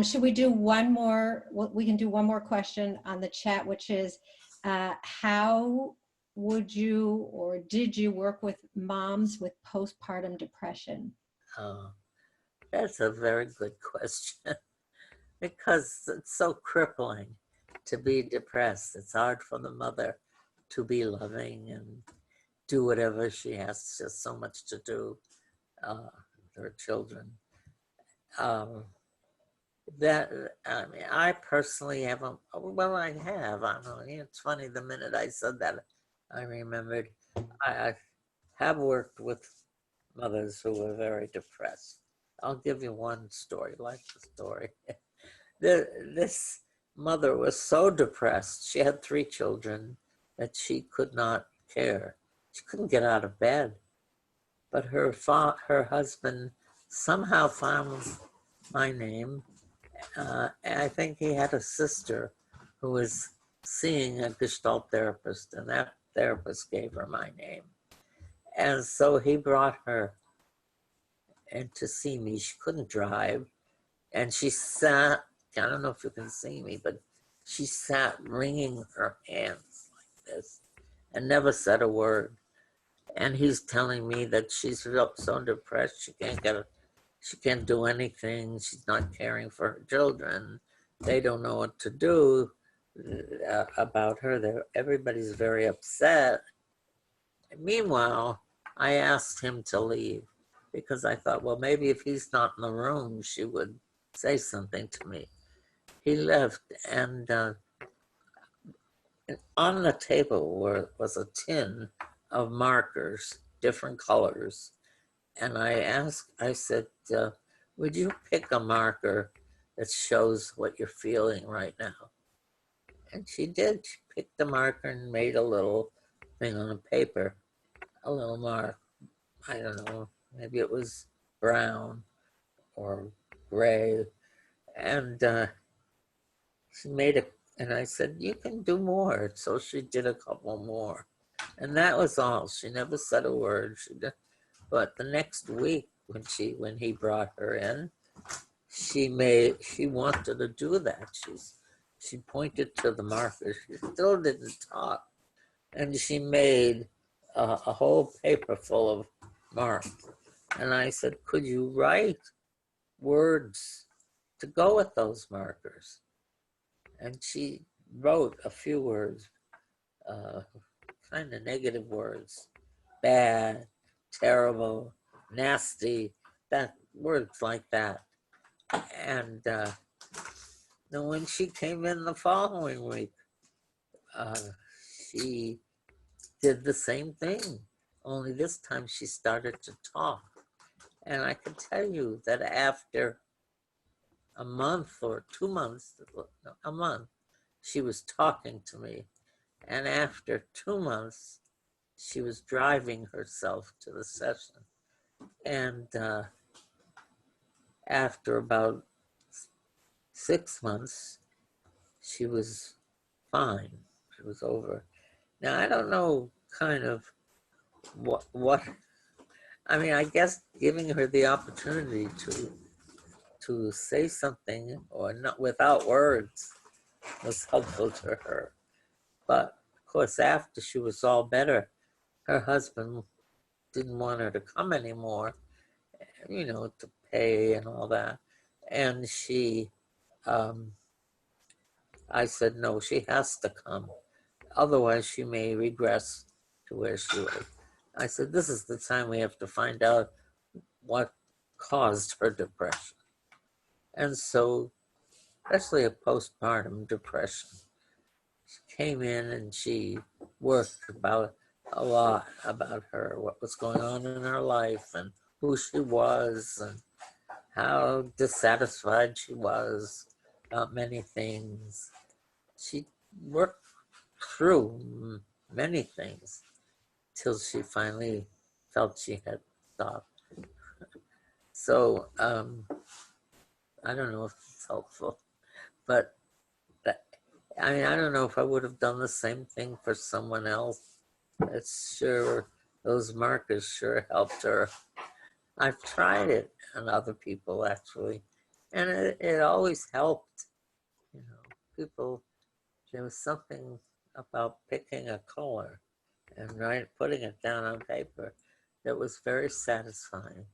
Should we do one more? We can do one more question on the chat, which is, how would you or did you work with moms with postpartum depression? Oh, that's a very good question because it's so crippling to be depressed. It's hard for the mother to be loving and do whatever she has, just so much to do with her children. That I mean, I personally haven't. Well, I have. I mean, it's funny. The minute I said that, I remembered I have worked with mothers who were very depressed. I'll give you one story, like the story. This mother was so depressed. She had 3 children that she could not care. She couldn't get out of bed. But her husband somehow found my name. I think he had a sister who was seeing a Gestalt therapist, and that therapist gave her my name. And so he brought her in to see me. She couldn't drive, and she sat, I don't know if you can see me, but she sat wringing her hands like this and never said a word. And he's telling me that she's so depressed she can't do anything. She's not caring for her children. They don't know what to do about her. Everybody's very upset. And meanwhile, I asked him to leave because I thought, well, maybe if he's not in the room, she would say something to me. He left, and on the table was a tin of markers, different colors. And I said, would you pick a marker that shows what you're feeling right now? And she did. She picked the marker and made a little thing on a paper, a little mark. I don't know, maybe it was brown or gray. And she made it, and I said, you can do more. So she did a couple more. And that was all. She never said a word. But the next week, when he brought her in, she wanted to do that. She pointed to the markers. She still didn't talk, and she made a whole paper full of marks. And I said, could you write words to go with those markers? And she wrote a few words, kind of negative words, bad, terrible, nasty, words like that. And then when she came in the following week, she did the same thing, only this time she started to talk. And I can tell you that after a month or 2 months, a month, she was talking to me. And after 2 months, she was driving herself to the session. And after about 6 months, she was fine. She was over. Now, I don't know kind of what I mean, I guess giving her the opportunity to say something or not without words was helpful to her. But of course, after she was all better, her husband didn't want her to come anymore, to pay and all that. And I said, no, she has to come. Otherwise, she may regress to where she was. I said, this is the time we have to find out what caused her depression. And so, especially a postpartum depression, she came in and she worked a lot about her, what was going on in her life and who she was and how dissatisfied she was about many things. She worked through many things till she finally felt she had stopped. So I don't know if it's helpful, but I mean, I don't know if I would have done the same thing for someone else. It's sure, those markers sure helped her. I've tried it on other people actually, And it always helped, you know, people, there was something about picking a color and putting it down on paper that was very satisfying.